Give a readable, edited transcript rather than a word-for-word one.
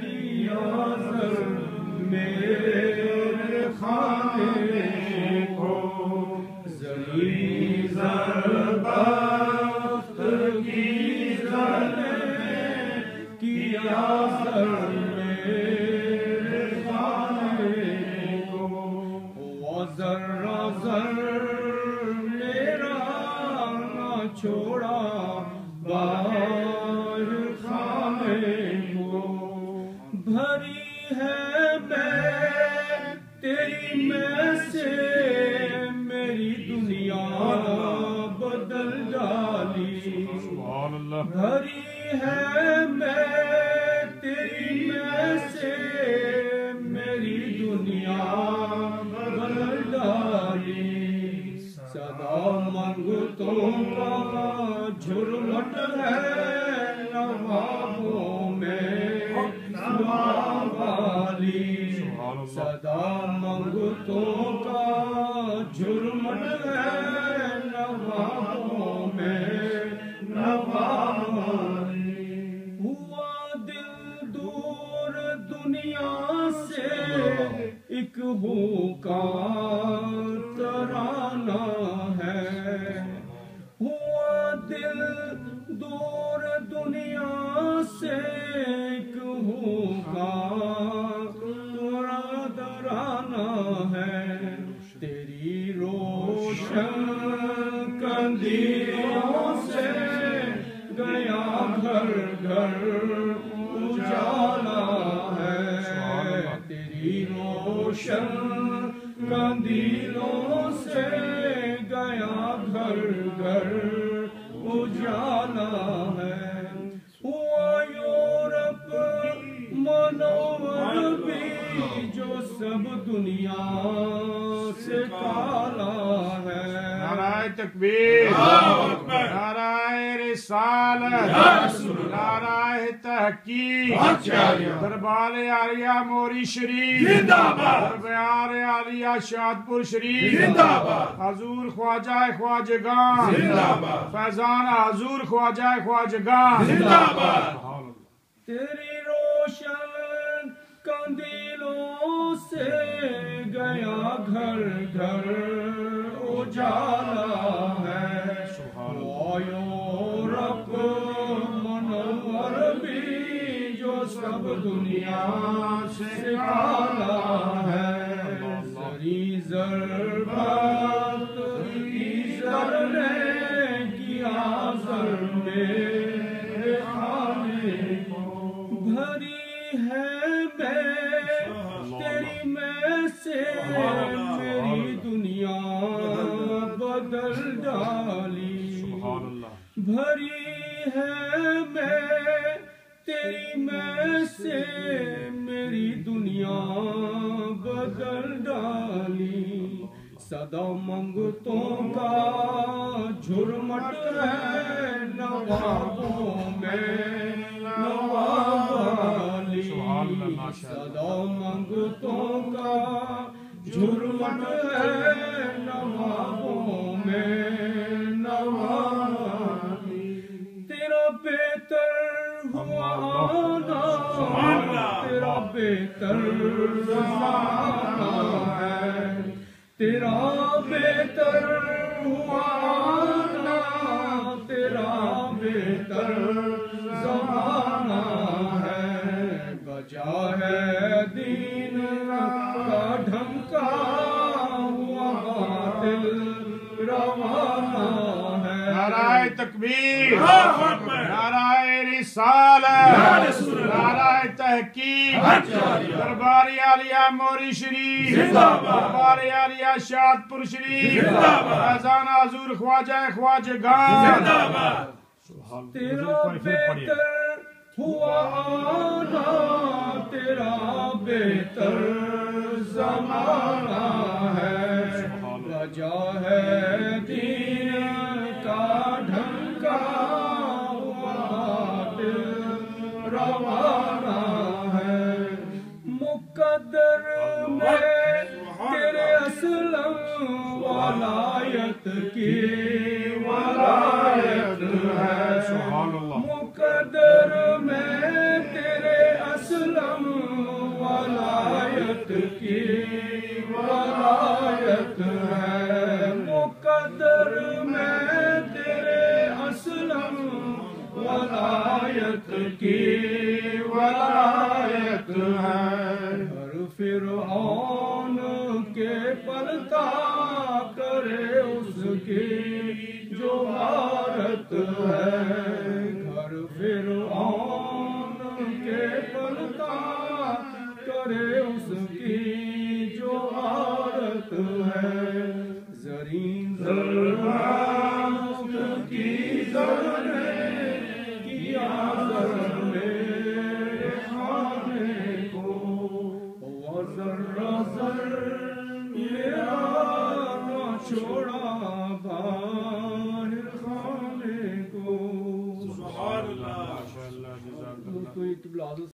کیا زر میرے خانے کو زری زربخت کی زر کیا زر میرے خانے کو وہ ذرہ زر میرا نہ چھوڑا باہر خانے کو بھری ہے میں تیری میں سے میری دنیا بدل ڈالی بھری ہے میں تیری میں سے میری دنیا بدل ڈالی صدا منگتوں کا جھرمٹ ہے نوابوں میں نواوالی صدا منگتوں کا جھرمٹ ہے نوابوں میں نواوالی ہوا دل دور دنیا سے ایک ہوکار ترانہ ہے ہوا دل دور دنیا سے ایک ہوکار ترانہ ہے تیری روشن کندیلوں سے گیا گھر گھر اجالا ہے تیری روشن کندیلوں سے گیا گھر گھر اجالا ہے ہوا یورپ منور بھی جو سب دنیا سے کالا ہے نعرہ تکبیر نعرہ رسالت نعرہ تحقیق دربار عالیہ موری شریف دربار عالیہ شادپور شریف حضور خواجہ خواجگان فیضان حضور خواجہ خواجگان تیری روشن کندیلوں سے گیا گھر گھر اجالا ہے وہ یورپ منور بھی جو سب دنیا سے کالا ہے زری زربخت کی زر نے کیا زر میرے خانے کو بھری ہے میں تیری میں سے میری دنیا بدل ڈالی بھری ہے میں تیری میں سے میری دنیا بدل ڈالی صدا منگتوں کا جھرمٹ ہے نوابوں میں نواوالی صدا منگتوں کا جھرمٹ ہے نوابوں میں نواوالی تیرا بہتر ہوا آنا تیرا بہتر زمانہ ہے تیرا بہتر ہوا آنا تیرا بہتر زمانہ ہے بجا ہے دین کا ڈھمکا ہوا باطل روانہ ہے نعرہ تکبیر نعرہ رسالت نعرہ تحقیق دربار عالیہ موری شریف دربار عالیہ شادپور شریف فیضان حضور خواجہ خواجگان تیرا بہتر ہوا آنا تیرا بہتر زمانہ ہے وجہ ہے دین کا ڈھنکا ہوا باطل روانہ ہے مقدر میں تیرے اسلم ولایت کی ولایت ہے مقدر میں کی ولایت ہے مقدر میں تیرے اسلم ولایت کی ولایت ہے ہر فرعون کے پلتا کرے اس کی جو عورت ہے گھر فرعون کے پلتا کرے اس کی جو عورت ہے زرین زرماست کی زر نے کیا زر میرے خانے کو ذرہ زر میرا نہ چھوڑا باہر خانے کو سبحان اللہ. کوئی